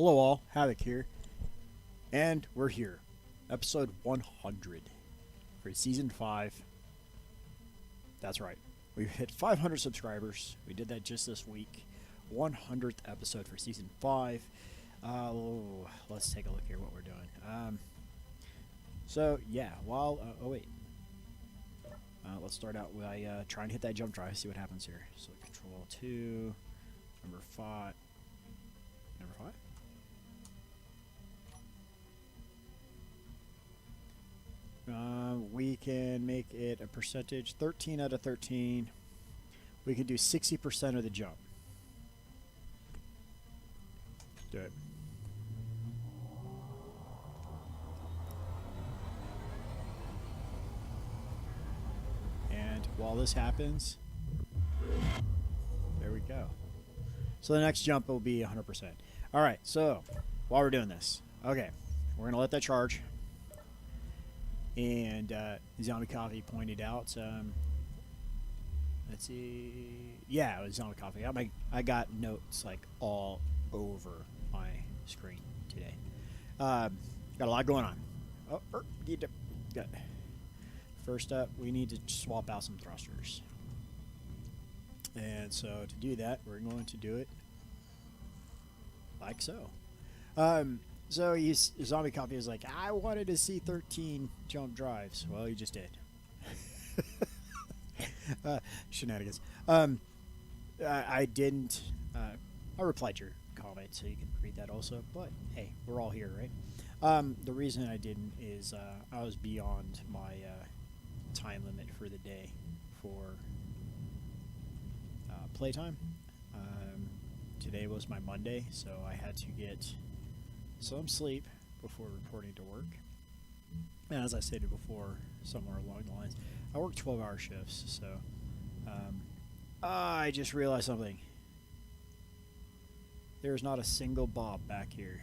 Hello all, Havoc here, and we're here, episode 100 for season 5. That's right, we've hit 500 subscribers. We did that just this week. 100th episode for season 5. Let's take a look here what we're doing. So yeah, let's start out by trying to hit that jump drive, see what happens here. So control 2, number 5. We can make it a percentage, 13 out of 13. We can do 60% of the jump. Do it. And while this happens, there we go. So the next jump will be 100%. All right, so while we're doing this, okay, we're going to let that charge. And Zombie Coffee pointed out, let's see, yeah, it was Zombie Coffee. I got notes like all over my screen today. Got a lot going on. Good. First up, we need to swap out some thrusters. And so to do that, we're going to do it like so. So Zombie Coffee was like, I wanted to see 13 jump drives. Well, you just did. Shenanigans. I didn't. I replied your comment, so you can read that also. But hey, we're all here, right? The reason I didn't is I was beyond my time limit for the day for playtime. Today was my Monday, so I had to get some sleep before reporting to work. And as I stated before, somewhere along the lines, I work 12-hour shifts, so I just realized something. There's not a single bob back here.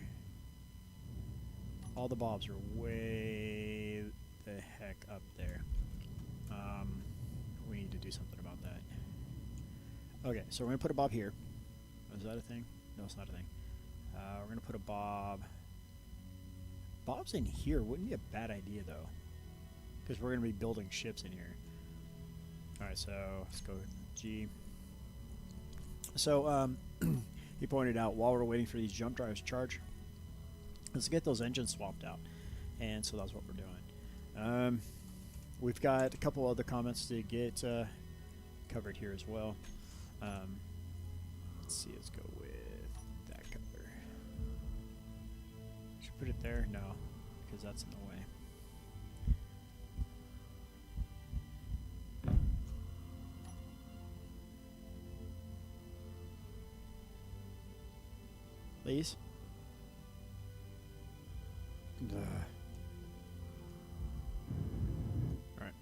All the bobs are way the heck up there. We need to do something about that. Okay, so we're going to put a bob here. Is that a thing? No, it's not a thing. We're going to put a bob. Bob's in here wouldn't be a bad idea, though. Because we're going to be building ships in here. Alright, so let's go G. So, he pointed out, while we're waiting for these jump drives to charge, let's get those engines swapped out. And so that's what we're doing. We've got a couple other comments to get covered here as well. Let's see, let's go with that color. Should I put it there? No, because that's in the way. Please? Alright.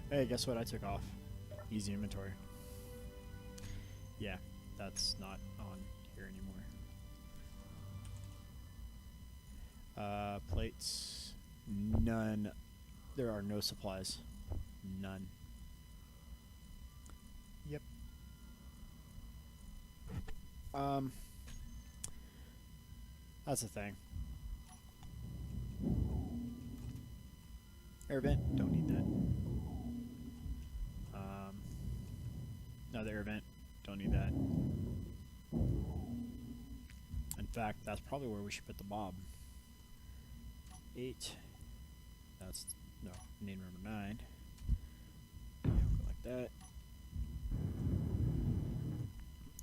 Hey, guess what I took off? Easy inventory. Yeah, that's not on here anymore. Plates. None. There are no supplies. None. Yep. That's the thing. Air vent, don't need that. Another air vent, don't need that. In fact, that's probably where we should put the bob. 8. That's, no, need number 9. Go like that.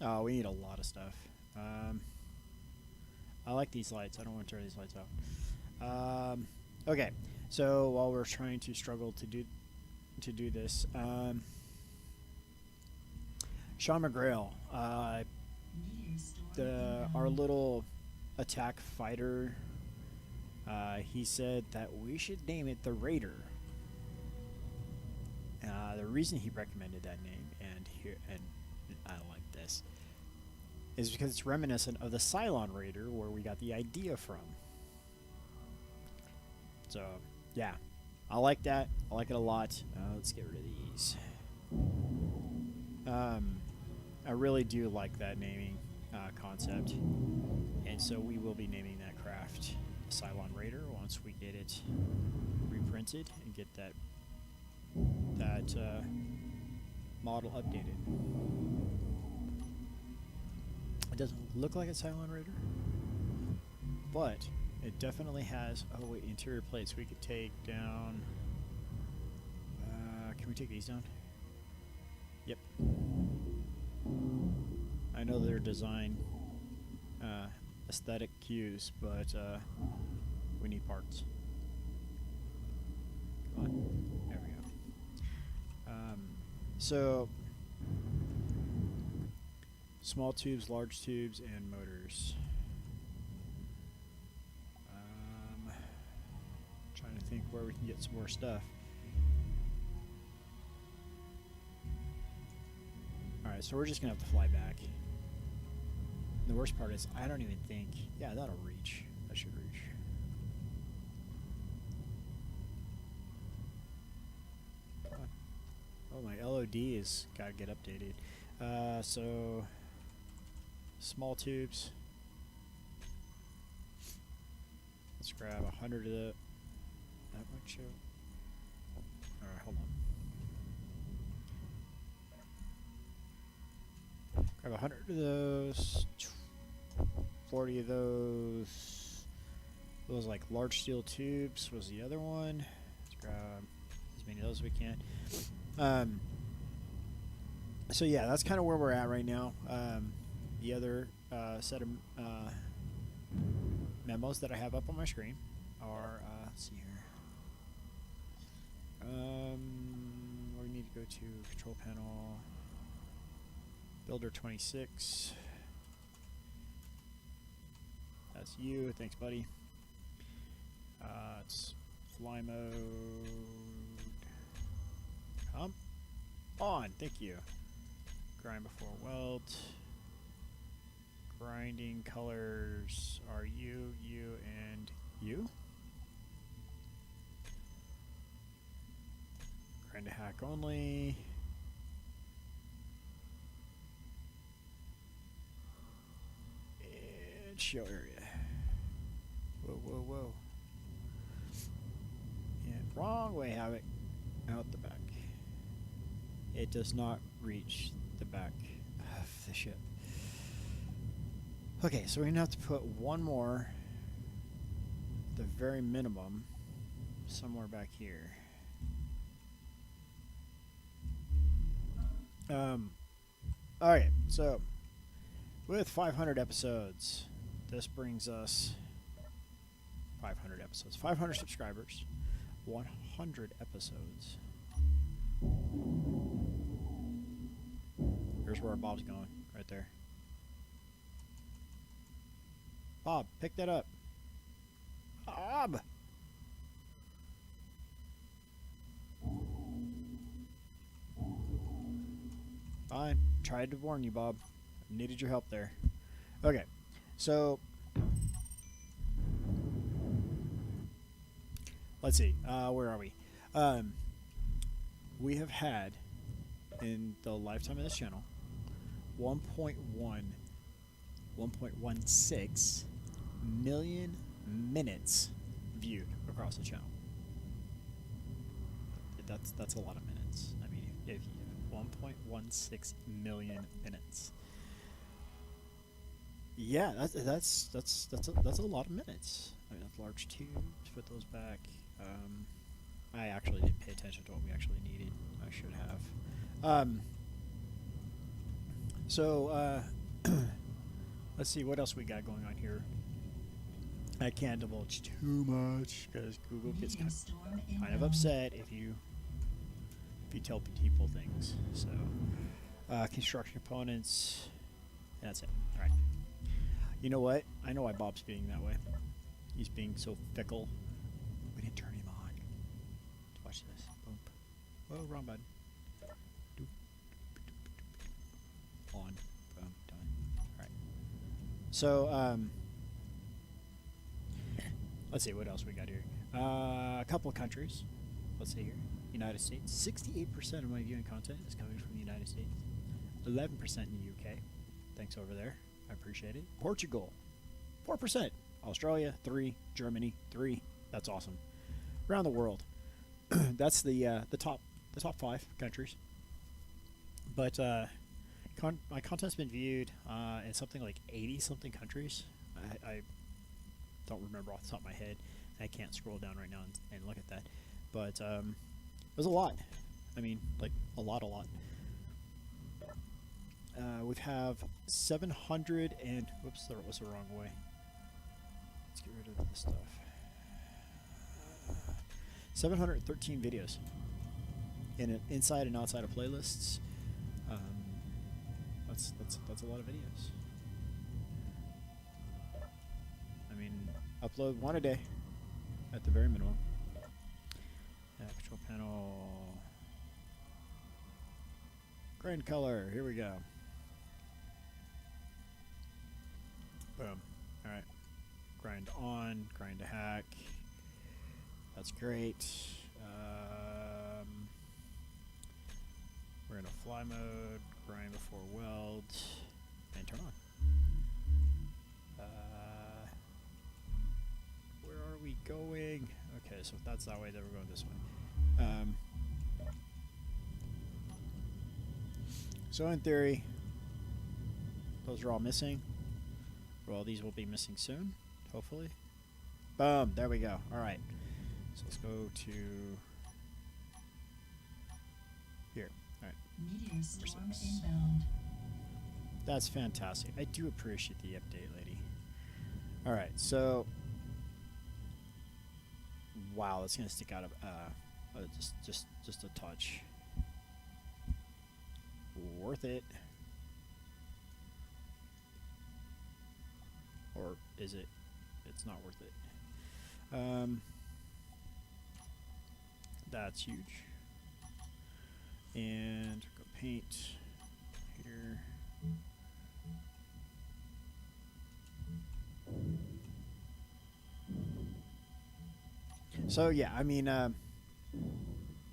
Oh, we need a lot of stuff. I like these lights. I don't want to turn these lights out. Okay, so while we're trying to struggle to do this, Sean McGrail, our little attack fighter, he said that we should name it the Raider. The reason he recommended that name, and I like this, is because it's reminiscent of the Cylon Raider, where we got the idea from. So, yeah, I like that. I like it a lot. Let's get rid of these. I really do like that naming concept. And And so we will be naming that craft Cylon Raider once we get it reprinted and get that model updated. It doesn't look like a Cylon Raider, but it definitely has. Oh wait, interior plates. We could take down. Can we take these down? Yep. I know they're design aesthetic cues, but we need parts. Come on. There we go. So, small tubes, large tubes, and motors. Trying to think where we can get some more stuff. Alright, so we're just going to have to fly back. The worst part is, I don't even think... Yeah, that'll reach. That should reach. Come on. Oh, my LOD has got to get updated. So... Small tubes. Let's grab 100 of the... That much of... Alright, hold on. Grab 100 of those, 40 of those. Those like large steel tubes was the other one. Let's grab as many of those as we can. So yeah, that's kind of where we're at right now. The other set of memos that I have up on my screen are, let's see here. We need to go to control panel. Builder 26. That's you. Thanks, buddy. It's fly mode. Come on. Thank you. Grind before weld. Grinding colors are you, and you. Grind to hack only. Show area. Whoa, whoa, whoa. And wrong way, Havoc. Out the back. It does not reach the back of the ship. Okay, so we're going to have to put one more, the very minimum, somewhere back here. Alright, so with 500 episodes, this brings us 500 episodes, 500 subscribers, 100 episodes. Here's where our Bob's going, right there. Bob, pick that up. Bob! Fine. Tried to warn you, Bob. Needed your help there. Okay. So, let's see. Where are we? We have had, in the lifetime of this channel, 1.16 million minutes viewed across the channel. That's a lot of minutes. I mean, if you 1.16 million minutes. Yeah, that's a lot of minutes. I mean, that's large tubes. Put those back. I actually didn't pay attention to what we actually needed. I should have. So let's see what else we got going on here. I can't divulge too much because Google gets kind of upset if you tell people things. So construction components. That's it. All right. You know what? I know why Bob's being that way. He's being so fickle. We didn't turn him on. Watch this. Boom. Oh, wrong button. On. Boom. Done. Alright. So, let's see what else we got here. A couple of countries. Let's see here. United States. 68% of my viewing content is coming from the United States. 11% in the UK. Thanks over there. I appreciate it. Portugal. 4%. Australia, 3. Germany, 3. That's awesome. Around the world, that's the top 5 countries. But my content's been viewed in something like 80 something countries. I don't remember off the top of my head. I can't scroll down right now and look at that. But it was a lot. I mean, like a lot. We have 700 and whoops, that was the wrong way. Let's get rid of this stuff. 713 videos inside and outside of playlists. That's a lot of videos. I mean, upload 1 a day at the very minimum. Yeah, control panel. Grind color. Here we go. Boom. All right. Grind on. Grind to hack. That's great. We're in a fly mode. Grind before weld. And turn on. Where are we going? Okay, so if that's that way, then we're going this way. So in theory, those are all missing. Well, these will be missing soon, hopefully. Boom, there we go. All right. So let's go to here. All right. Meteor storm inbound. That's fantastic. I do appreciate the update, lady. All right, so wow, that's gonna stick out of just a touch. Worth it, or is it? It's not worth it. That's huge. And go paint here. So yeah, I mean,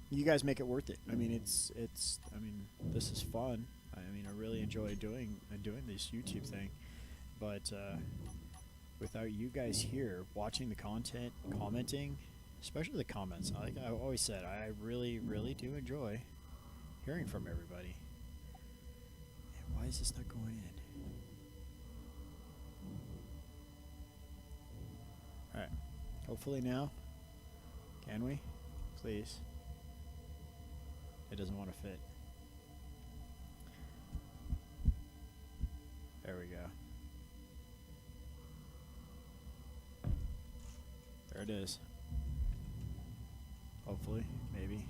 you guys make it worth it. I mean, I mean, this is fun. I mean, I really enjoy doing this YouTube thing, but without you guys here watching the content, commenting, especially the comments, like I always said, I really do enjoy hearing from everybody. And why is this not going in? All right, hopefully now. Can we? Please. It doesn't want to fit. There we go. There it is. Hopefully, maybe,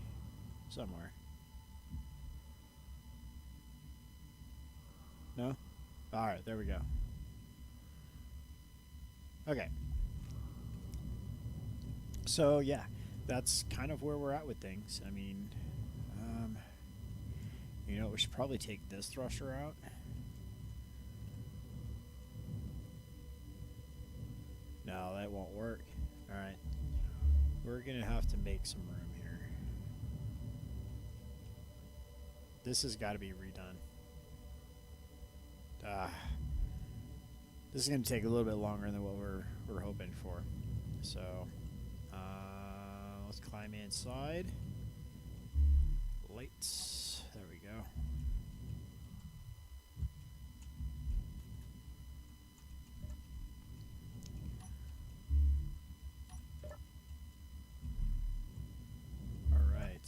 somewhere. No? Alright, there we go. Okay. So, yeah, that's kind of where we're at with things. I mean, you know, we should probably take this thruster out. No, that won't work. Alright. We're going to have to make some room here. This has got to be redone. This is going to take a little bit longer than what we're hoping for. So, let's climb inside. Lights. There we go. All right.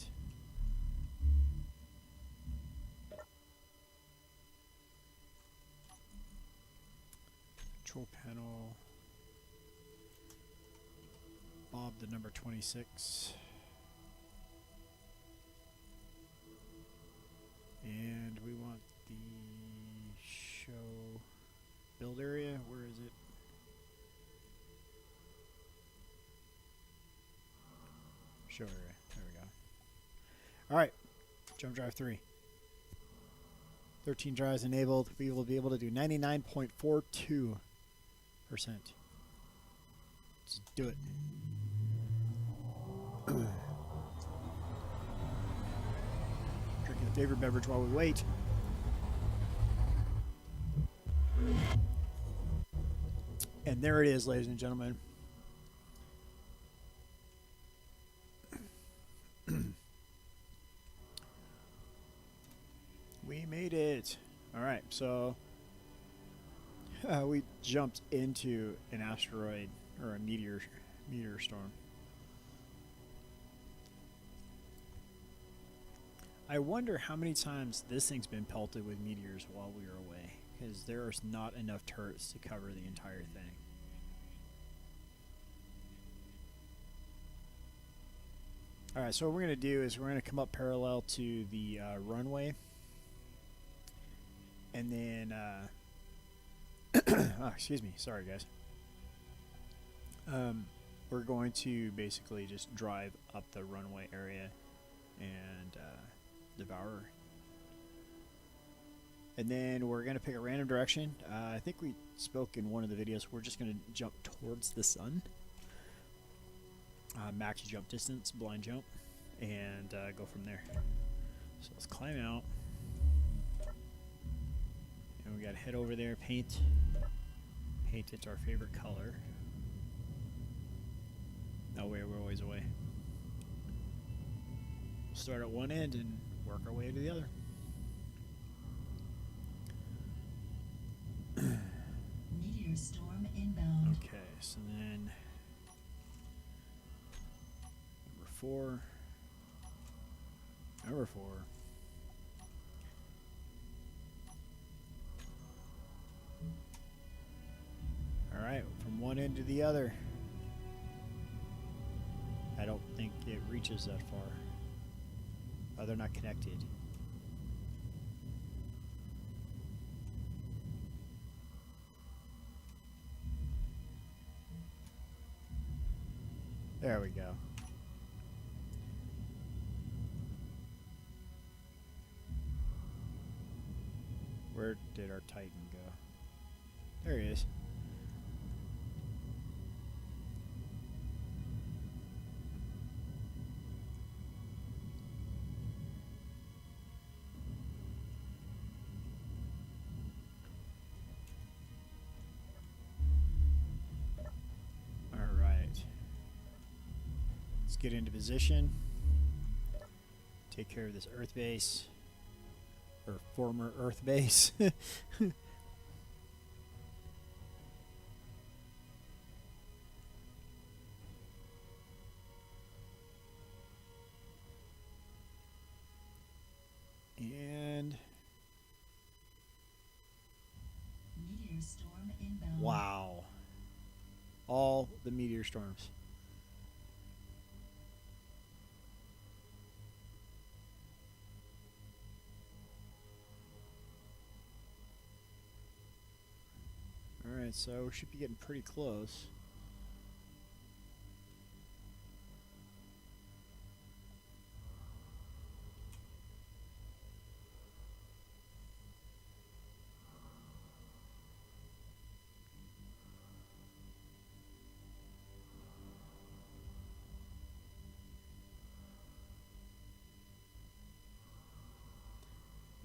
Control panel. Bob the number 26. And we want the show build area. Where is it? Show area. There we go. All right. Jump drive 3. 13 drives enabled. We will be able to do 99.42%. Let's do it. Drinking a favorite beverage while we wait. And there it is, ladies and gentlemen. We made it. All right, so we jumped into an asteroid or a meteor storm. I wonder how many times this thing's been pelted with meteors while we were away, because there's not enough turrets to cover the entire thing. Alright, so what we're going to do is we're going to come up parallel to the runway. And then, oh, excuse me, sorry guys. We're going to basically just drive up the runway area and devour. And then we're going to pick a random direction. I think we spoke in one of the videos. We're just going to jump towards the sun. Max jump distance, blind jump, and go from there. So let's climb out. And we got to head over there, paint it our favorite color. Oh wait, we're always away. We'll start at one end and work our way to the other. Meteor storm inbound. Okay, so then number four. All right, from one end to the other. I don't think it reaches that far. Oh, they're not connected. There we go. Where did our Titan go? There he is. Let's get into position. Take care of this Earth base. Or former Earth base. And Meteor storm inbound. wow. All the meteor storms. Alright, so we should be getting pretty close.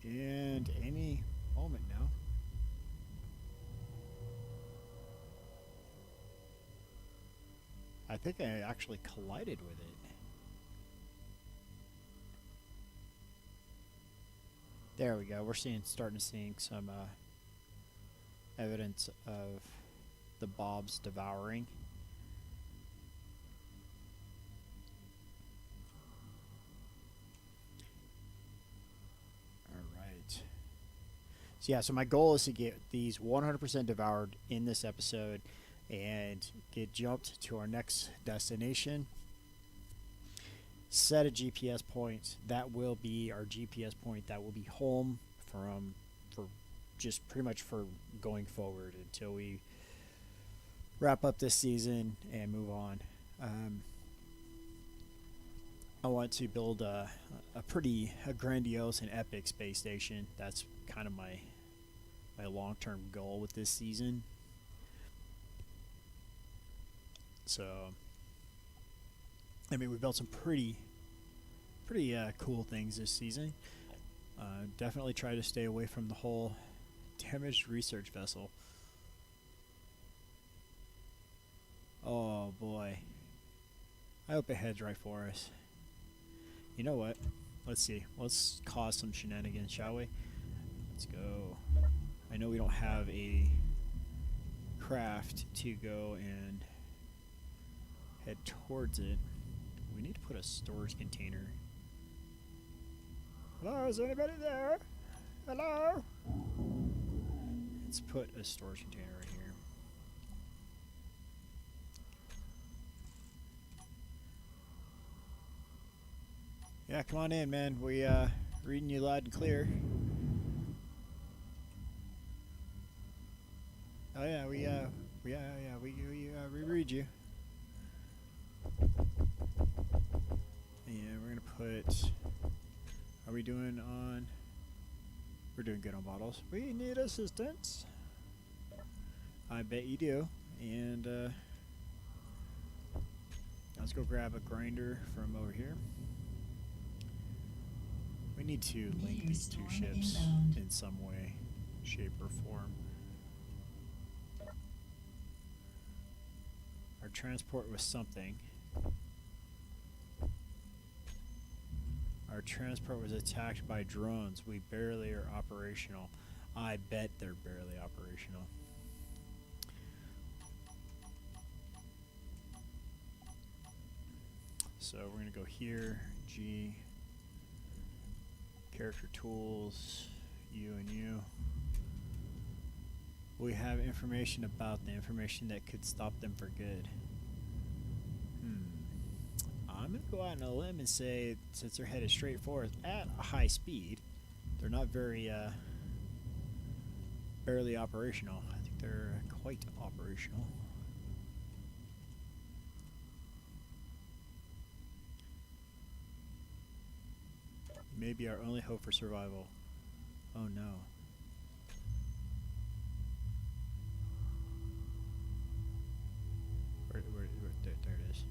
And any moment now. I think I actually collided with it. There we go. We're starting to see some evidence of the Bob's devouring. All right. So yeah, so my goal is to get these 100% devoured in this episode and get jumped to our next destination. Set a GPS point. That will be our GPS point. That will be home for just pretty much for going forward until we wrap up this season and move on. I want to build a pretty grandiose and epic space station. That's kind of my long-term goal with this season. So, I mean, we built some pretty cool things this season. Definitely try to stay away from the whole damaged research vessel. I hope it heads right for us. You know what? Let's see. Let's cause some shenanigans, shall we? Let's go. I know we don't have a craft to go and head towards it. We need to put a storage container. Hello, is anybody there? Hello? Let's put a storage container right here. Yeah, come on in, man. We reading you loud and clear. Oh yeah, we reread you. And we're gonna put. Are we doing on? We're doing good on bottles. We need assistance. I bet you do. And let's go grab a grinder from over here. We need to link these two ships in some way, shape, or form. Our transport was something. Our transport was attacked by drones. We barely are operational. I bet they're barely operational. So we're going to go here, G, character tools, U and U. We have information about the information that could stop them for good. I'm going to go out on a limb and say, since they're headed straight forth at a high speed, they're not very, barely operational. I think they're quite operational. Maybe our only hope for survival. Oh no. There it is.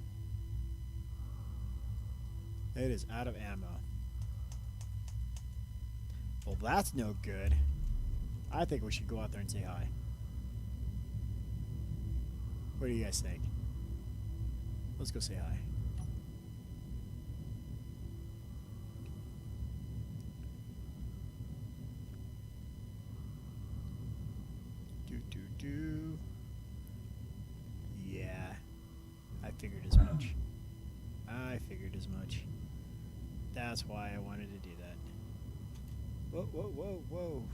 It is out of ammo. Well, that's no good. I think we should go out there and say hi. What do you guys think? Let's go say hi. Yeah, I figured as much. I figured as much. That's why I wanted to do that. Whoa, whoa, whoa, whoa.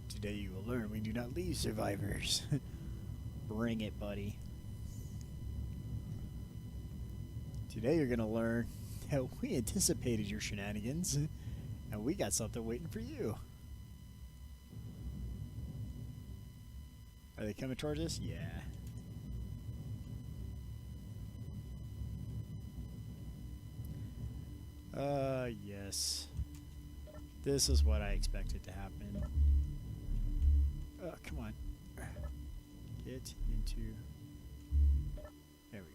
Today you will learn we do not leave survivors. Bring it, buddy. Today you're going to learn that we anticipated your shenanigans, and we got something waiting for you. Are they coming towards us? Yeah. Yes. This is what I expected to happen. Come on. Get into... There we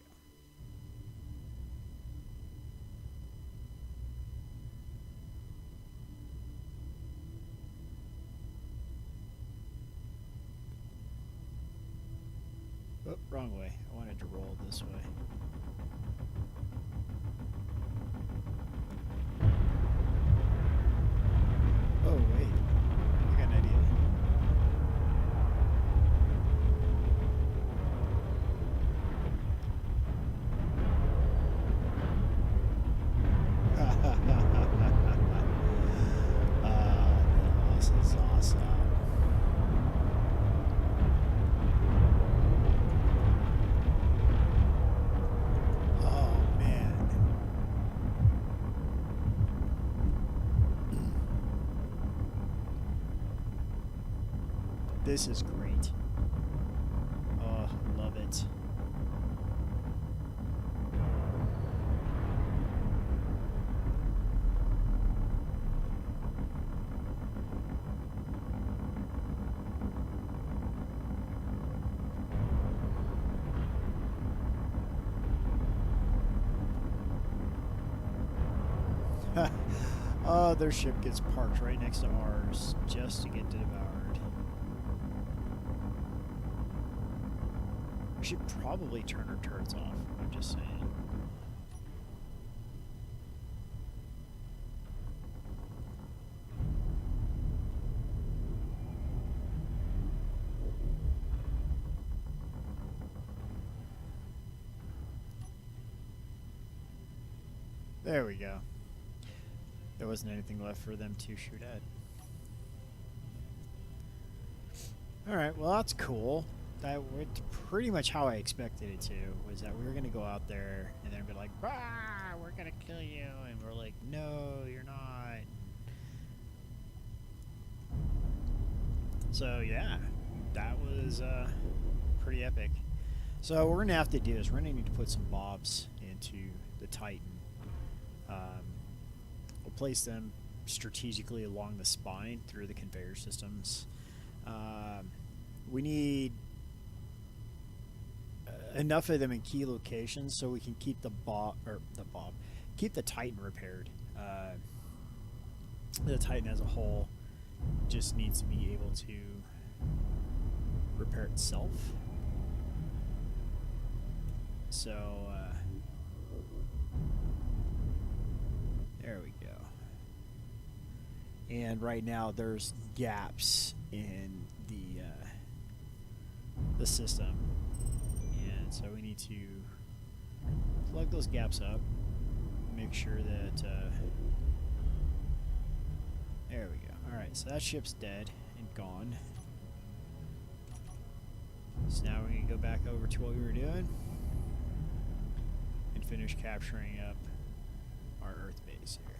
go. Oh, wrong way. I wanted to roll this way. Oh, wait. I got an idea. This is awesome. Oh, man. This is great. Oh, love it. Oh, their ship gets parked right next to ours just to get devoured. We should probably turn our turrets off. I'm just saying. There we go. There wasn't anything left for them to shoot at. Alright, well that's cool. That was pretty much how I expected it to, was that we were going to go out there and then be like, bah, we're going to kill you. And we're like, no, you're not. So yeah, that was pretty epic. So what we're going to have to do is we're going to need to put some bobs into the Titan. We'll place them strategically along the spine through the conveyor systems. We need enough of them in key locations so we can keep keep the Titan repaired. The Titan as a whole just needs to be able to repair itself. So there we go. And right now there's gaps in the system, and so we need to plug those gaps up, make sure that there we go. Alright, so that ship's dead and gone. So now we're going to go back over to what we were doing and finish capturing up our Earth base here.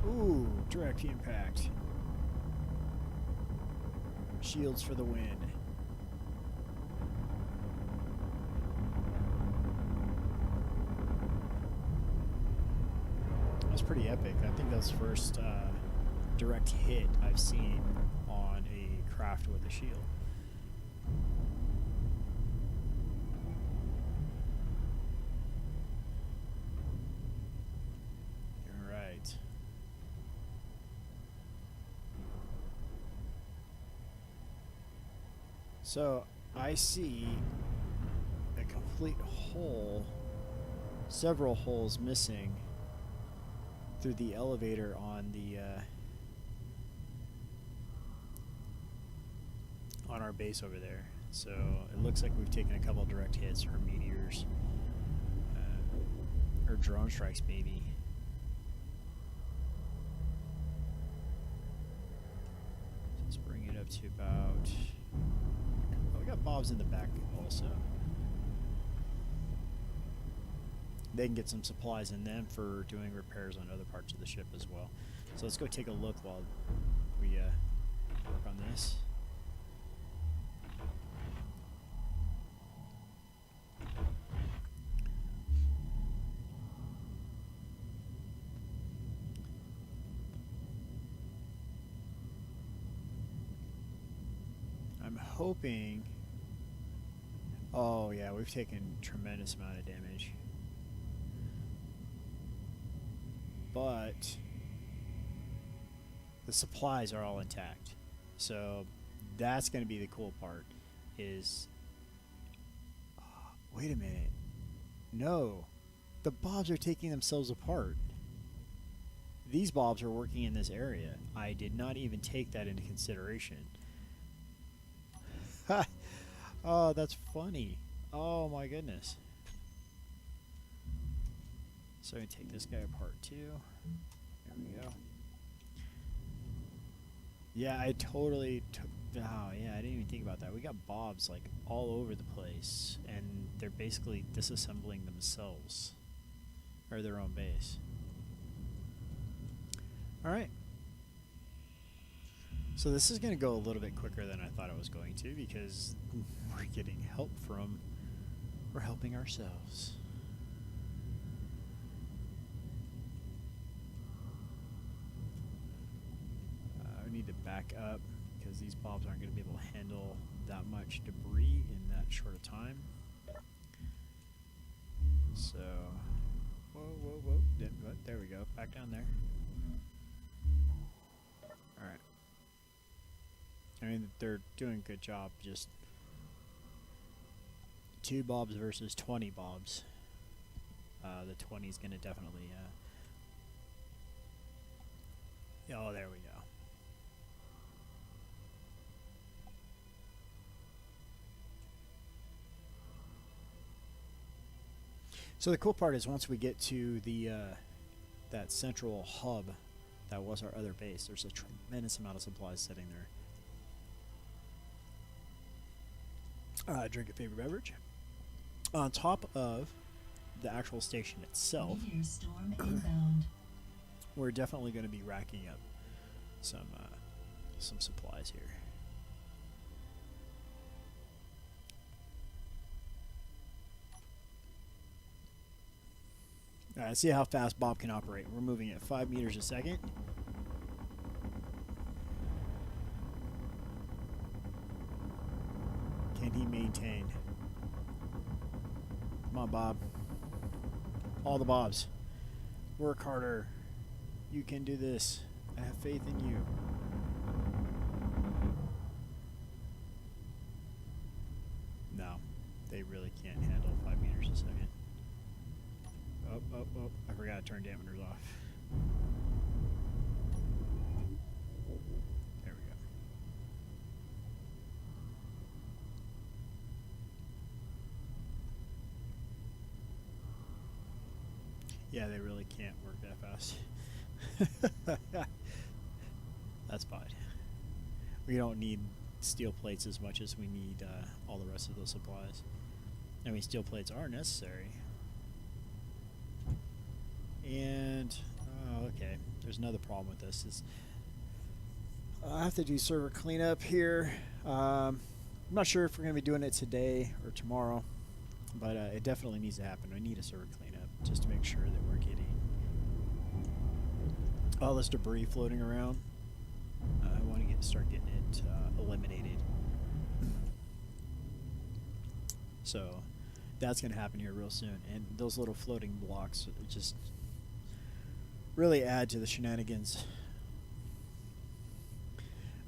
Ooh, direct impact. Shields for the win. That's pretty epic. I think that's the first direct hit I've seen on a craft with a shield. Alright. So I see a complete hole, several holes missing through the elevator on the on our base over there. So it looks like we've taken a couple of direct hits or meteors or drone strikes maybe. Let's bring it up to about. Oh, we got bobs in the back also. They can get some supplies in them for doing repairs on other parts of the ship as well. So let's go take a look while we work on this. I'm hoping... Oh yeah, we've taken a tremendous amount of damage. But the supplies are all intact. So that's going to be the cool part is... wait a minute. No. The bobs are taking themselves apart. These bobs are working in this area. I did not even take that into consideration. Oh, that's funny. Oh my goodness. So I take this guy apart too. There we go. Yeah, I totally took... Oh yeah, I didn't even think about that. We got bobs like all over the place, and they're basically disassembling themselves. Or their own base. Alright. So this is going to go a little bit quicker than I thought it was going to, because we're getting help from... We're helping ourselves. back up because these bobs aren't going to be able to handle that much debris in that short of time. So, whoa. There we go. Back down there. Alright. I mean, they're doing a good job. Just 2 bobs versus 20 bobs. The 20 is going to definitely... oh, there we go. So the cool part is once we get to the that central hub that was our other base, there's a tremendous amount of supplies sitting there. Drink a favorite beverage. On top of the actual station itself, Meteor storm inbound. we're definitely going to be racking up some supplies here. Alright, see how fast Bob can operate. We're moving at 5 meters a second. Can he maintain? Come on, Bob. All the Bobs. Work harder. You can do this. I have faith in you. No, they really can't handle 5 meters a second. Oh, I forgot to turn dampeners off. There we go. Yeah, they really can't work that fast. That's fine. We don't need steel plates as much as we need all the rest of those supplies. I mean, steel plates are necessary. And, oh, okay, there's another problem with this. Is I have to do server cleanup here. I'm not sure if we're going to be doing it today or tomorrow, but it definitely needs to happen. We need a server cleanup just to make sure that we're getting all this debris floating around. I want to start getting it eliminated. So that's going to happen here real soon. And those little floating blocks just really add to the shenanigans.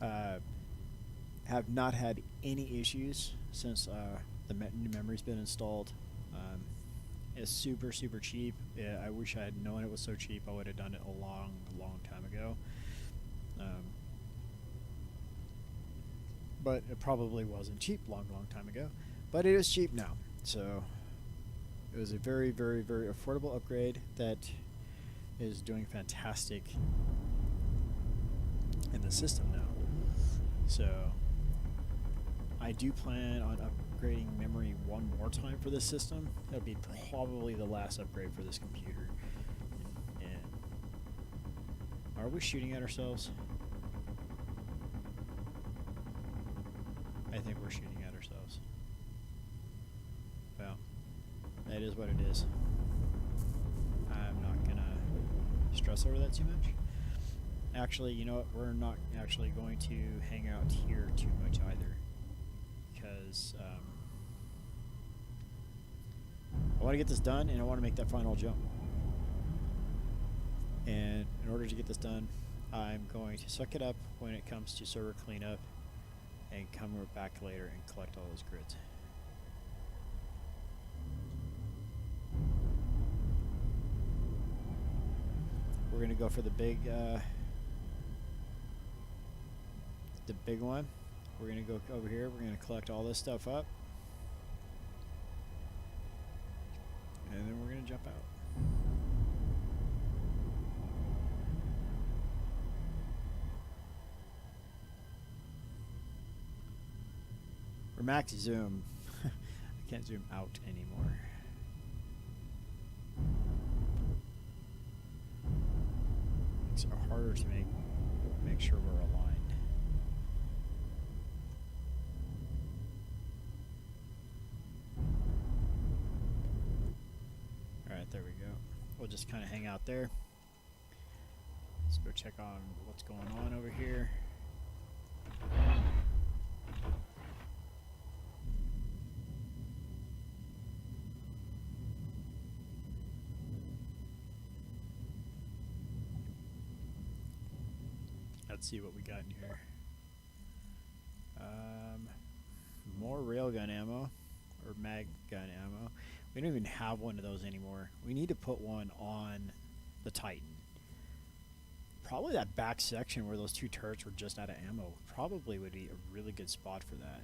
Have not had any issues since the new memory's been installed. It's super cheap. Yeah, I wish I had known it was so cheap. I would have done it a long time ago. But it probably wasn't cheap long time ago. But it is cheap now. So it was a very affordable upgrade that is doing fantastic in the system now. So I do plan on upgrading memory one more time for this system. That'll be probably the last upgrade for this computer. And are we shooting at ourselves? I think we're shooting at ourselves. Well, that is what it is. I'm not gonna stress over that too much. Actually, you know what? We're not actually going to hang out here too much either, because I want to get this done and I want to make that final jump. And in order to get this done, I'm going to suck it up when it comes to server cleanup and come back later and collect all those grids. We're gonna go for the big one. We're gonna go over here. We're gonna collect all this stuff up, and then we're gonna jump out. Or max zoom. I can't zoom out anymore. Makes it harder to make sure we're aligned. Alright, there we go. We'll just kind of hang out there. Let's go check on what's going on over here. Let's see what we got in here. More railgun ammo, or mag gun ammo. We don't even have one of those anymore. We need to put one on the Titan. Probably that back section where those two turrets were just out of ammo probably would be a really good spot for that.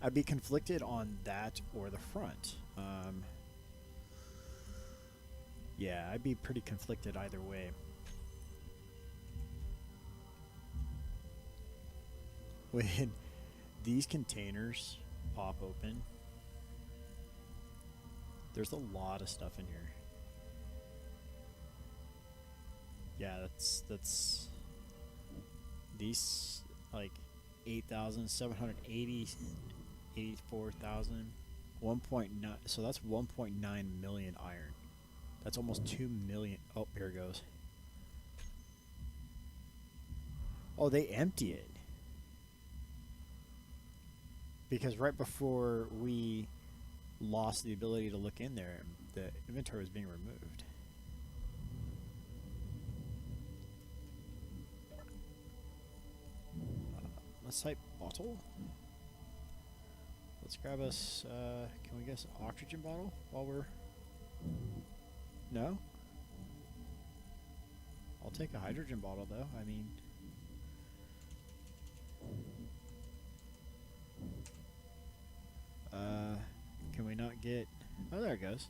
I'd be conflicted on that or the front. Yeah, I'd be pretty conflicted either way. When these containers pop open, there's a lot of stuff in here. Yeah, that's these like 8,780, 84,000, 1.9. So that's 1.9 million iron. That's almost 2 million. Oh, here it goes. Oh, they empty it. Because right before we lost the ability to look in there, the inventory was being removed. Let's type bottle. Let's grab us, can we guess oxygen bottle while we're... No? I'll take a hydrogen bottle though, I mean... Can we not get... Oh, there it goes.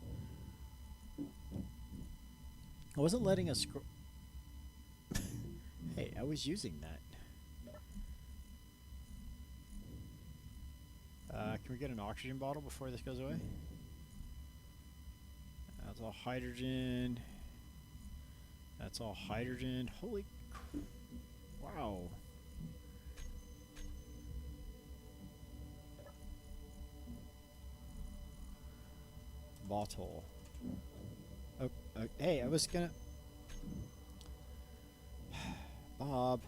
I wasn't letting us scroll... Hey, I was using that. Can we get an oxygen bottle before this goes away? That's all hydrogen. That's all hydrogen. Holy... Wow. Bottle. Oh, hey, I was gonna... Bob.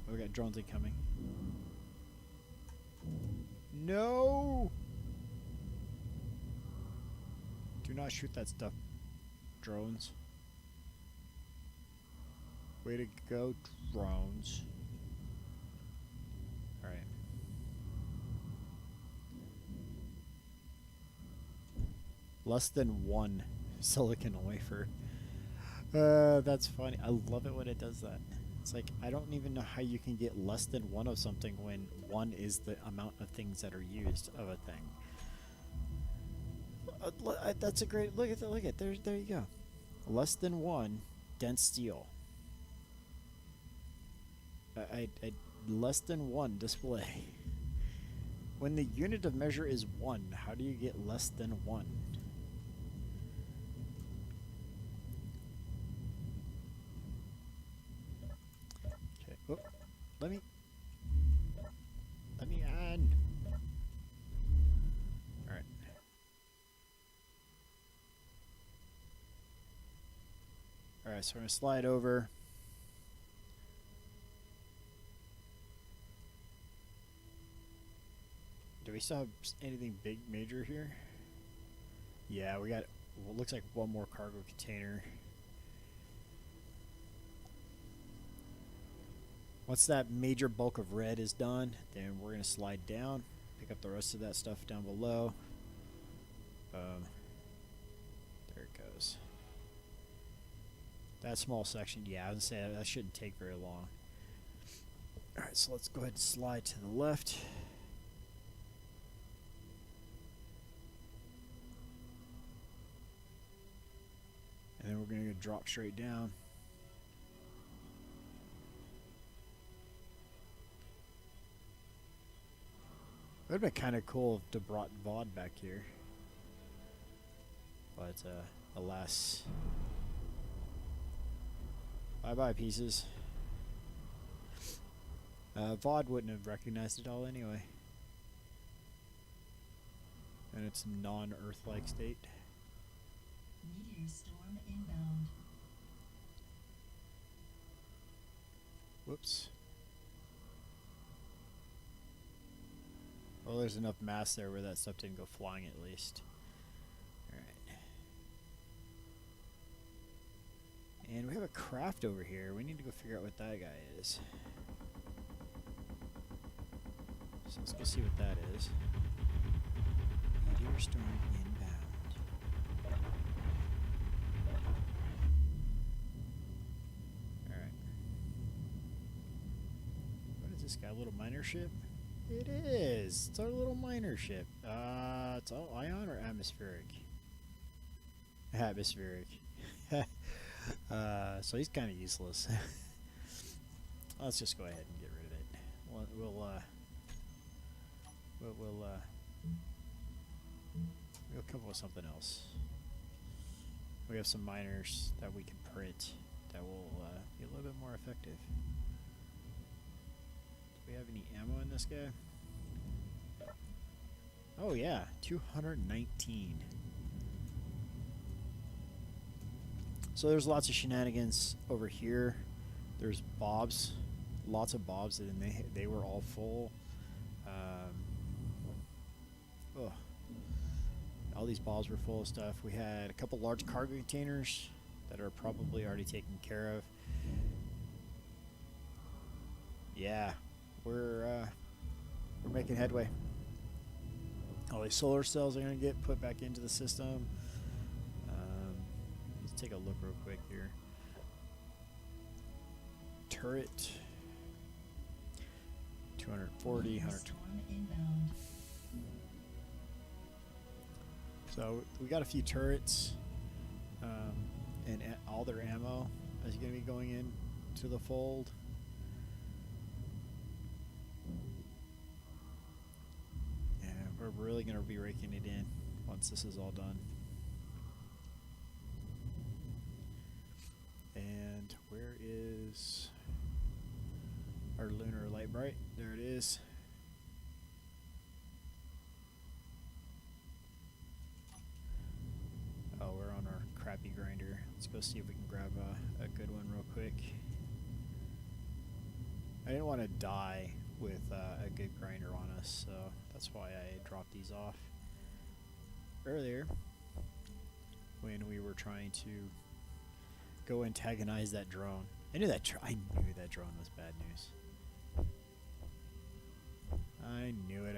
Oh, we got drones incoming. No! Do not shoot that stuff, drones. Way to go, drones. Alright. Less than one silicon wafer. That's funny. I love it when it does that. It's like, I don't even know how you can get less than one of something when one is the amount of things that are used of a thing. That's a great, look at that, look at there you go. Less than one dense steel. Less than one display. When the unit of measure is one, how do you get less than one? Okay. Oh, let me on. All right. All right. So I'm gonna slide over. Do we still have anything big major here? Yeah, we got, well, looks like one more cargo container. Once that major bulk of red is done, then we're going to slide down, pick up the rest of that stuff down below. There it goes. That small section, yeah, I was going to say that shouldn't take very long. Alright, so let's go ahead and slide to the left. And then we're going to drop straight down. It would have been kind of cool to brought VOD back here. But, alas. Bye-bye, pieces. VOD wouldn't have recognized it all anyway. In its non-Earth-like state. Meteor storm inbound. Whoops. Well, there's enough mass there where that stuff didn't go flying at least. Alright. And we have a craft over here. We need to go figure out what that guy is. So let's go see what that is. Meteor storm inbound. Alright. What is this guy? A little miner ship? It is! It's our little miner ship. It's all ion or atmospheric? Atmospheric. So he's kind of useless. Let's just go ahead and get rid of it. We'll come up with something else. We have some miners that we can print that will be a little bit more effective. Do we have any ammo in this guy? Oh yeah, 219. So there's lots of shenanigans over here. There's bobs, lots of bobs, and they were all full. All these bobs were full of stuff. We had a couple large cargo containers that are probably already taken care of. Yeah, we're making headway. All these solar cells are gonna get put back into the system. Let's take a look real quick here. Turret 240, 120. So we got a few turrets, and all their ammo is going to be going in to the fold. Yeah, we're really going to be raking it in once this is all done. And where is our lunar light bright? There it is. Oh, we're on our crappy grinder. Let's go see if we can grab a good one real quick. I didn't want to die with a good grinder on us, so that's why I dropped these off earlier when we were trying to go antagonize that drone. I knew that drone was bad news. I knew it.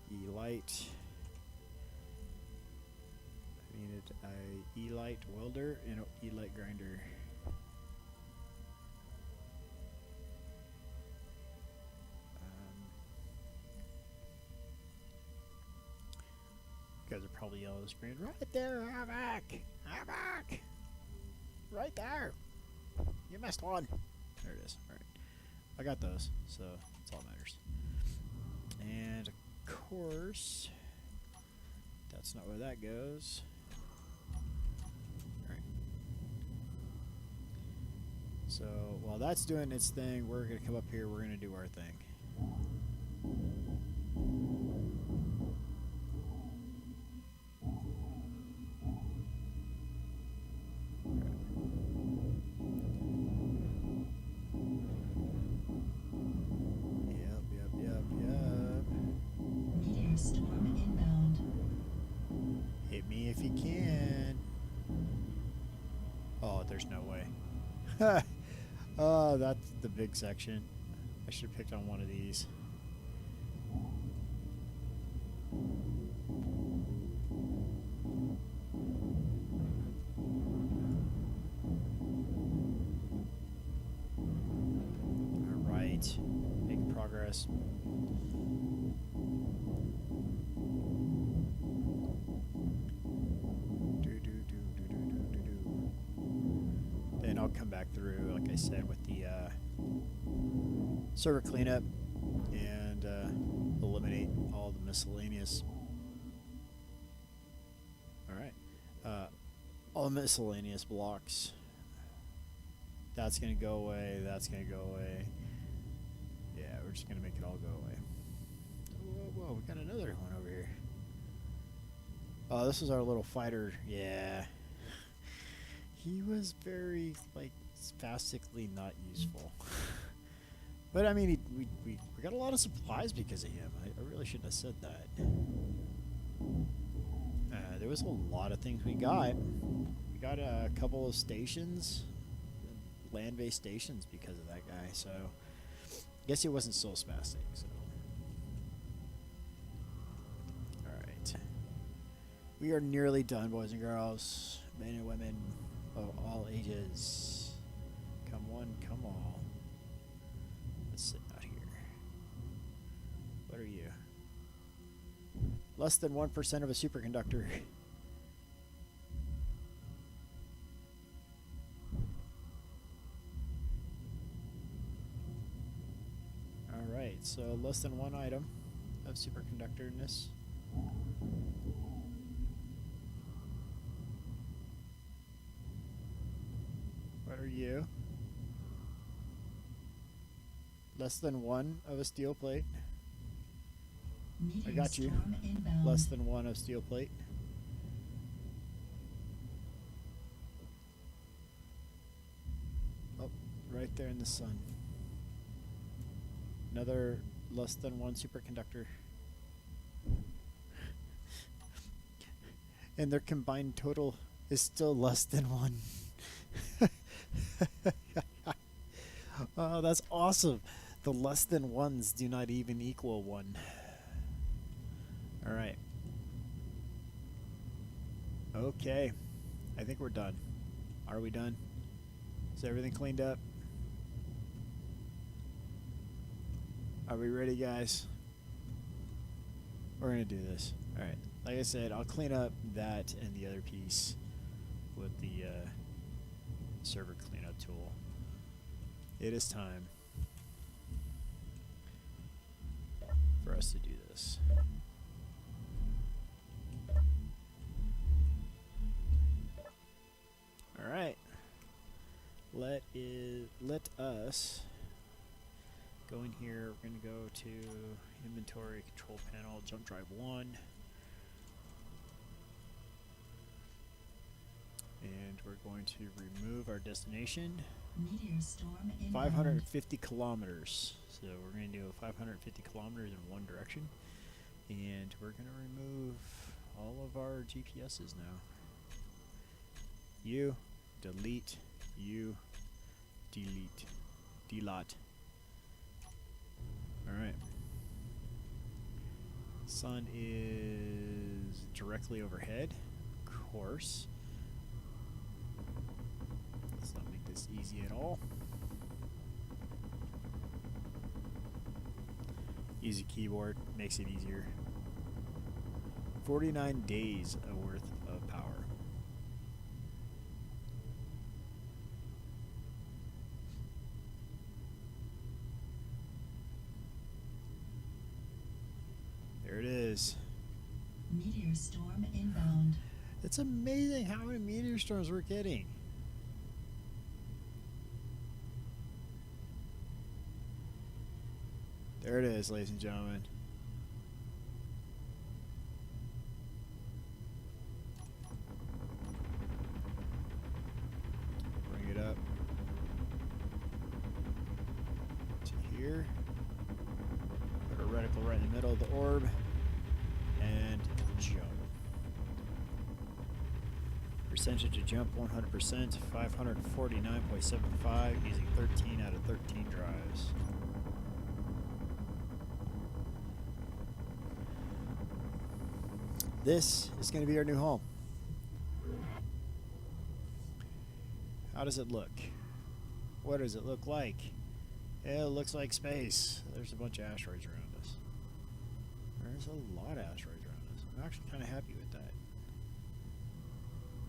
E-light. I needed a E-light welder and an E-light grinder. You guys are probably yelling at the screen, right there, Havoc! Havoc! Right there! You missed one! There it is. Alright. I got those, so that's all that matters. And of course, that's not where that goes. Alright. So while that's doing its thing, we're going to come up here, we're going to do our thing. If you can. Oh, there's no way. Oh, that's the big section. I should have picked on one of these. All right, making progress. I'll come back through, like I said, with the server cleanup and eliminate all the miscellaneous. All the miscellaneous blocks. That's gonna go away. That's gonna go away. Yeah, we're just gonna make it all go away. Whoa, we got another one over here. Oh, this is our little fighter. Yeah. He was very, like, spastically not useful. But, I mean, we got a lot of supplies because of him. I really shouldn't have said that. there was a lot of things we got. We got a couple of stations, land-based stations, because of that guy. So, I guess he wasn't so spastic. So, all right, we are nearly done, boys and girls, men and women of all ages. Come one, come all. Let's sit out here. What are you? Less than 1% of a superconductor. Alright, so less than one item of superconductorness. What are you? Less than one of a steel plate. I got you. Less than one of steel plate. Oh, right there in the sun. Another less than one superconductor. And their combined total is still less than one. Oh, that's awesome. The less than ones do not even equal one. Alright. Okay. I think we're done. Are we done? Is everything cleaned up? Are we ready, guys? We're going to do this. Alright. Like I said, I'll clean up that and the other piece with the server cleanup tool. It is time for us to do this. Alright. Let us go in here. We're going to go to inventory, control panel, jump drive 1. And we're going to remove our destination. Meteor storm inbound. 550 kilometers. So we're going to do 550 kilometers in one direction. And we're going to remove all of our GPSs now. You, delete, you, delete, delete. Alright. Sun is directly overhead, of course. Let's not make this easy at all. Easy keyboard makes it easier. 49 days worth of power. There it is. Meteor storm inbound. It's amazing how many meteor storms we're getting. There it is, ladies and gentlemen. Bring it up to here. Put a reticle right in the middle of the orb. And jump. Percentage of jump 100%, 549.75, using 13 out of 13 drives. This is going to be our new home. How does it look? What does it look like? It looks like space. There's a bunch of asteroids around us. There's a lot of asteroids around us. I'm actually kind of happy with that.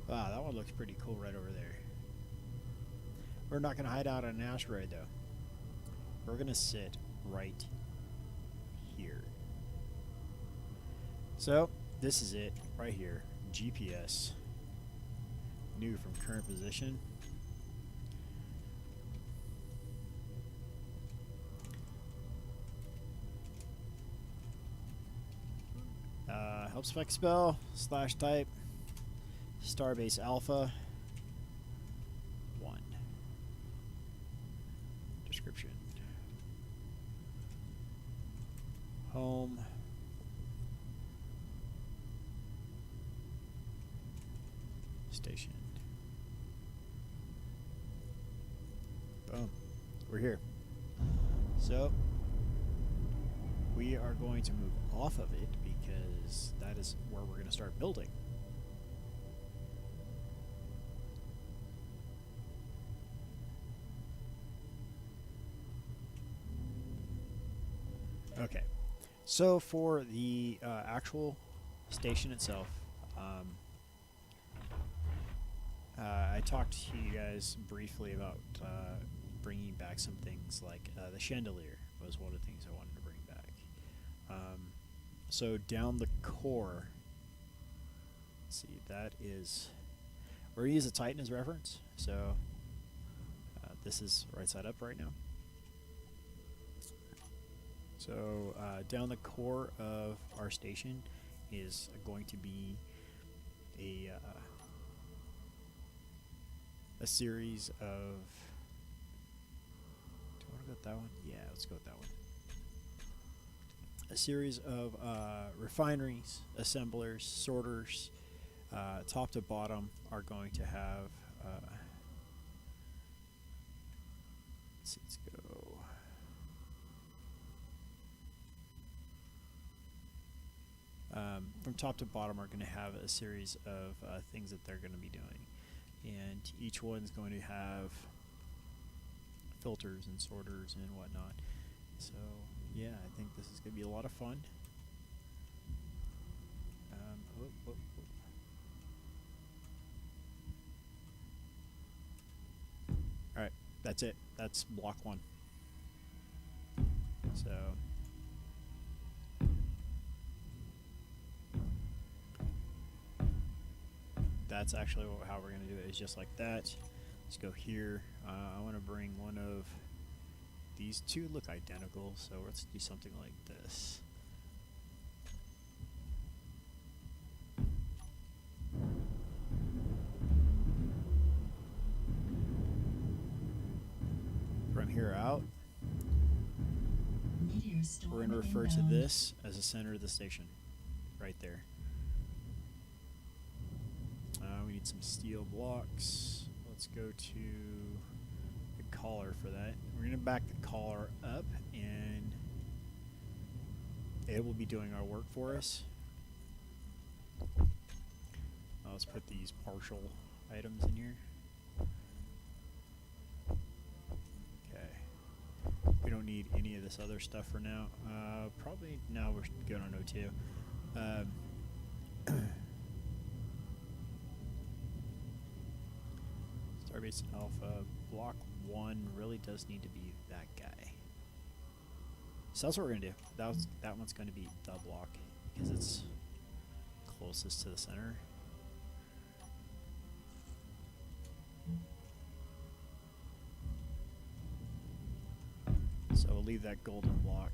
Wow, that one looks pretty cool right over there. We're not going to hide out on an asteroid, though. We're going to sit right here. So, this is it, right here. GPS. New from current position. Help spec spell, slash type, Starbase Alpha 1. Description. Home. station. Boom. We're here. So, we are going to move off of it because that is where we're going to start building. Okay. So, for the actual station itself, I talked to you guys briefly about bringing back some things like the chandelier was one of the things I wanted to bring back. So down the core, let's see, that is, we're going to use a Titan as reference. So this is right side up right now. So down the core of our station is going to be a series of. Do you want to go with that one? Yeah, let's go with that one. A series of refineries, assemblers, sorters, top to bottom, are going to have. Let's go. From top to bottom are going to have a series of things that they're going to be doing. And each one's going to have filters and sorters and whatnot. So, yeah, I think this is going to be a lot of fun. Alright, that's it. That's block 1. So... that's actually how we're going to do it, is just like that. Let's go here. I want to bring one of these two, look identical, so let's do something like this. From here out, we're going to refer to this as the center of the station, right there. We need some steel blocks. Let's go to the collar for that. We're going to back the collar up, and it will be doing our work for us. Let's put these partial items in here. Okay. We don't need any of this other stuff for now. Probably now we're good on O2. Starbase Alpha, block 1 really does need to be that guy. So that's what we're going to do. That one's going to be the block because it's closest to the center. So we'll leave that golden block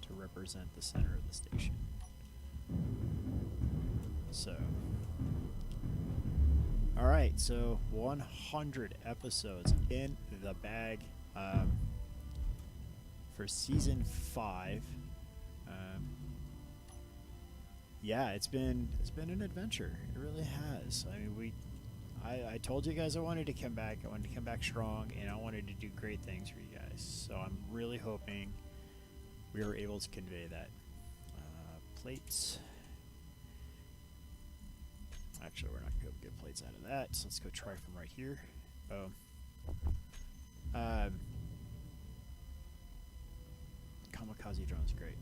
to represent the center of the station. So... alright, so 100 episodes in the bag for season 5. Yeah, it's been an adventure. It really has. I mean, I told you guys I wanted to come back. I wanted to come back strong, and I wanted to do great things for you guys. So I'm really hoping we were able to convey that. Plates. Actually, we're not going to get plates out of that, so let's go try from right here. Oh. Kamikaze drone's great.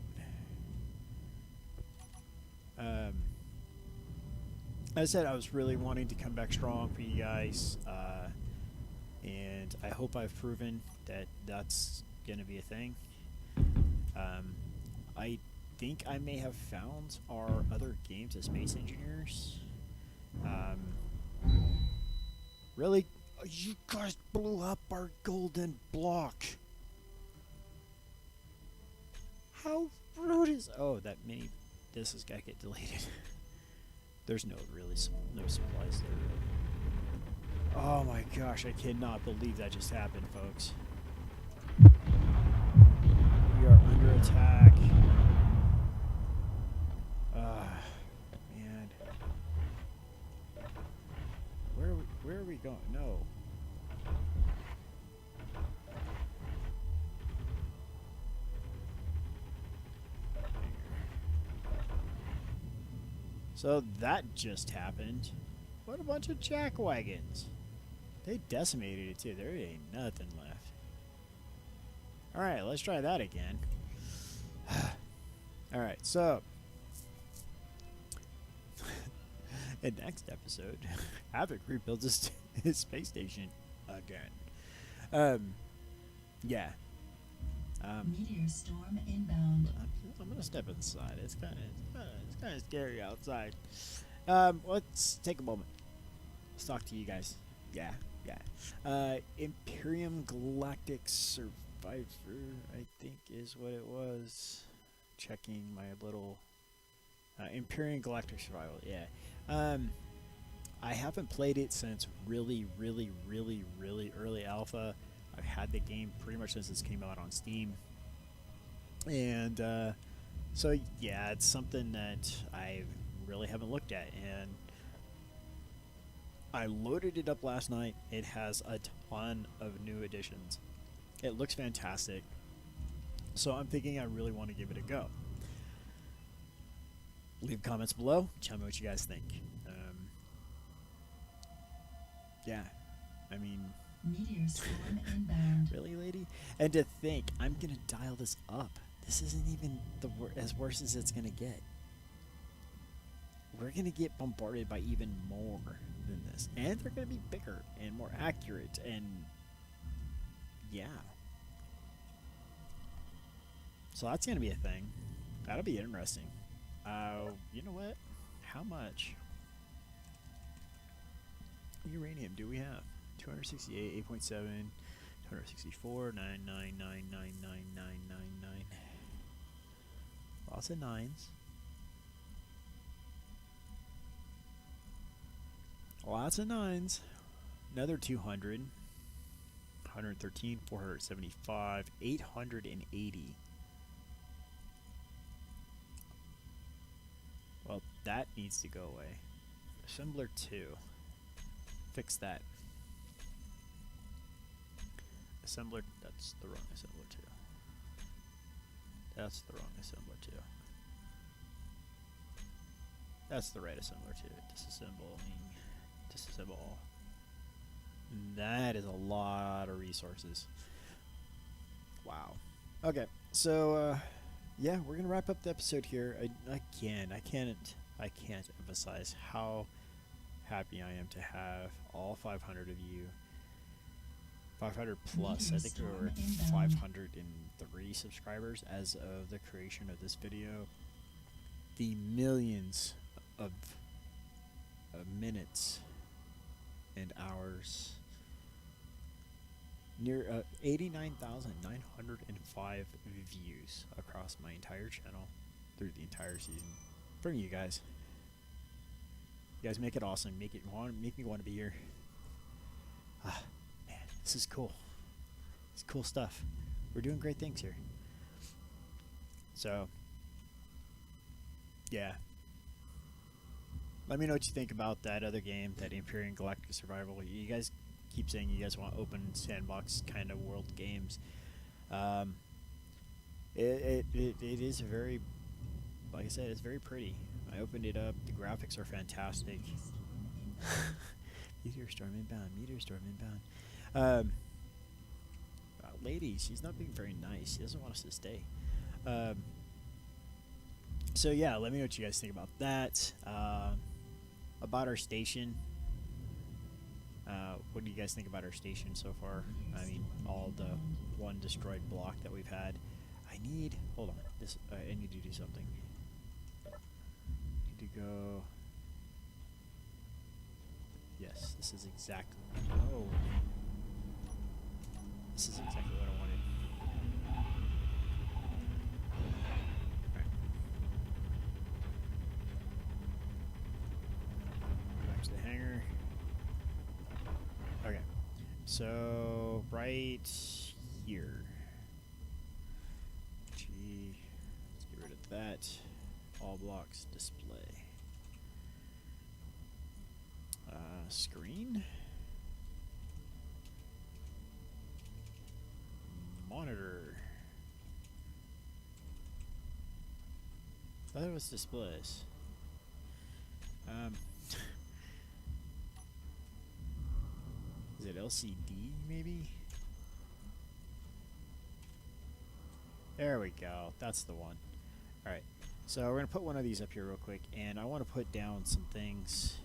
As I said, I was really wanting to come back strong for you guys, and I hope I've proven that that's going to be a thing. I think I may have found our other games as Space Engineers. Really? You guys blew up our golden block. How rude is... oh, that mini... this has got to get deleted. There's no supplies there. Oh my gosh, I cannot believe that just happened, folks. We are under attack. Man. So that just happened. What a bunch of jackwagons. They decimated it too. There ain't nothing left. Alright, let's try that again. Alright, so in next episode, Havoc rebuilds his space station again. Yeah. Meteor storm inbound. I'm gonna step inside. It's kind of scary outside. Let's take a moment. Let's talk to you guys. Yeah. Imperium Galactic Survivor, I think is what it was. Checking my little Imperium Galactic Survival. Yeah. I haven't played it since really early alpha. I've had the game pretty much since this came out on Steam. And so yeah, it's something that I really haven't looked at, and I loaded it up last night. It has a ton of new additions. It looks fantastic. So I'm thinking I really want to give it a go. Leave comments below. Tell me what you guys think. Yeah, I mean, Meteor storm inbound. really, lady? And to think, I'm gonna dial this up. This isn't even as worse as it's gonna get. We're gonna get bombarded by even more than this, and they're gonna be bigger and more accurate, and yeah. So that's gonna be a thing. That'll be interesting. You know what? How much uranium do we have? 268, 8.7, 264, 999999999. Lots of nines. Lots of nines. Another 200. 113, 475, 880. Well, that needs to go away. Assembler 2. Fix that. Assembler, that's the wrong assembler 2. That's the wrong assembler 2. That's the right assembler 2. Disassemble all. That is a lot of resources. Wow. Okay, so yeah, we're gonna wrap up the episode here. I can't emphasize how happy I am to have all 500 of you. 500 plus. I think we were 503 subscribers as of the creation of this video. The millions of minutes and hours. Near 89,905 views across my entire channel through the entire season. From you guys. You guys make it awesome. Make me want to be here. Ah, man, this is cool. It's cool stuff. We're doing great things here. So, yeah. Let me know what you think about that other game, that Imperium Galactic Survival. You guys keep saying you guys want open sandbox kind of world games. It is very, like I said, it's very pretty. I opened it up. The graphics are fantastic. Meteor storm inbound. Meteor storm inbound. Lady, she's not being very nice. She doesn't want us to stay. So yeah, let me know what you guys think about that. About our station. What do you guys think about our station so far? I mean, all the one destroyed block that we've had. Hold on. I need to do something. Need to go. Yes, this is exactly. Oh. This is exactly what I wanted. Alright. Back to the hangar. Okay. So, right here. G. Let's get rid of that. All blocks display. Screen. Monitor. I thought it was displays. Um, is it LCD maybe? There we go. That's the one. All right. So we're gonna put one of these up here real quick, and I want to put down some things.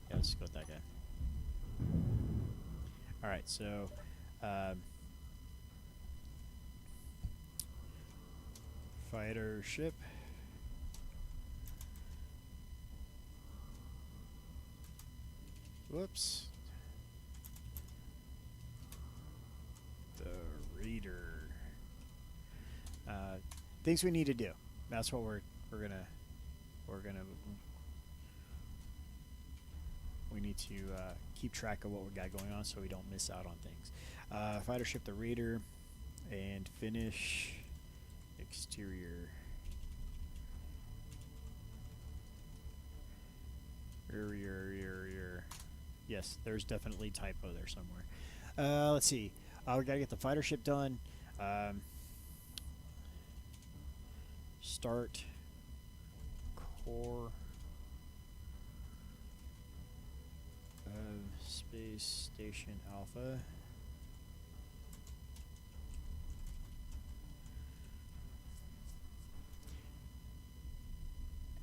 Yeah, let's go with that guy. All right. So. Fighter ship. Whoops. The reader. Things we need to do. That's what we're gonna we need to keep track of what we got going on so we don't miss out on things. Fighter ship, the reader, and finish exterior. Yes, there's definitely typo there somewhere. Let's see. We gotta get the fighter ship done. Start core of Space Station Alpha.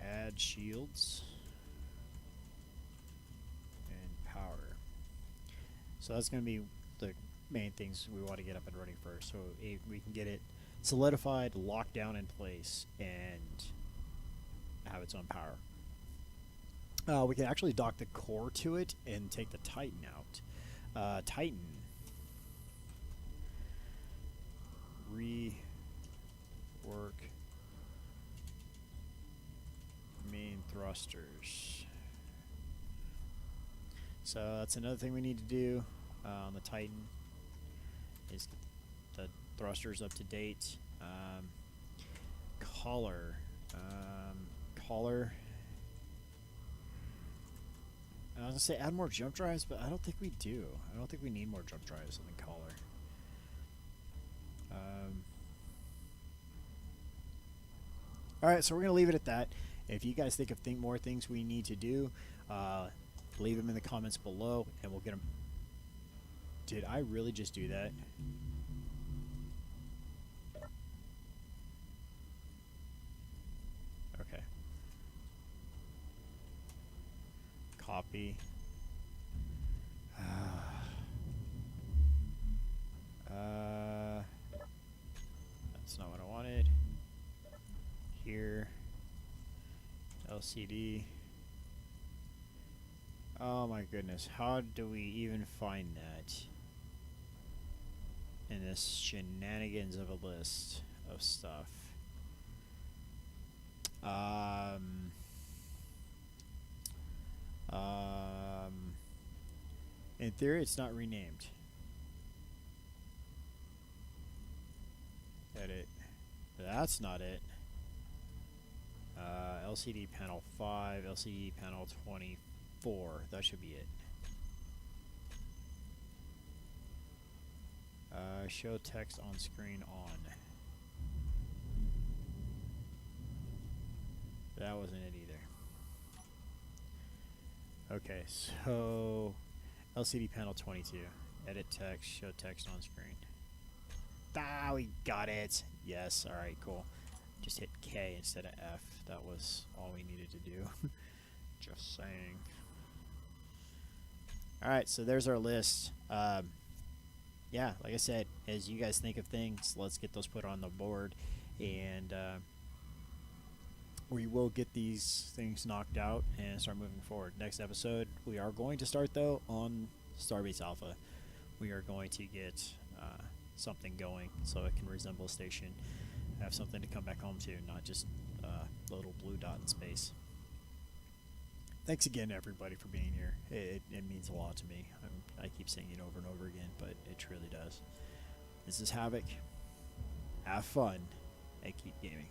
Add shields and power. So that's going to be the main things we want to get up and running first, so we can get it solidified, locked down in place, and have its own power. We can actually dock the core to it and take the Titan out. Titan. Rework main thrusters. So that's another thing we need to do on the Titan, is the thrusters up to date. Collar. I was gonna say add more jump drives, but I don't think we do. I don't think we need more jump drives on the collar. Alright, so we're going to leave it at that. If you guys think of more things we need to do, leave them in the comments below, and we'll get them. Did I really just do that? Okay. Copy. That's not what I wanted. Here. LCD. Oh my goodness. How do we even find that in this shenanigans of a list of stuff? In theory, it's not renamed. Edit. That's not it. LCD panel 5, LCD panel 24. That should be it. Show text on screen on. That wasn't it either. Okay, so LCD panel 22. Edit text, show text on screen. Ah, we got it. Yes, alright, cool. Just hit K instead of F. That was all we needed to do. Just saying. Alright, so there's our list. Yeah, like I said, as you guys think of things, let's get those put on the board, and we will get these things knocked out and start moving forward. Next episode, we are going to start, though, on Starbase Alpha. We are going to get something going so it can resemble a station, have something to come back home to, not just a little blue dot in space. Thanks again, everybody, for being here. It means a lot to me. I keep saying it over and over again, but it truly does. This is Havoc. Have fun and keep gaming.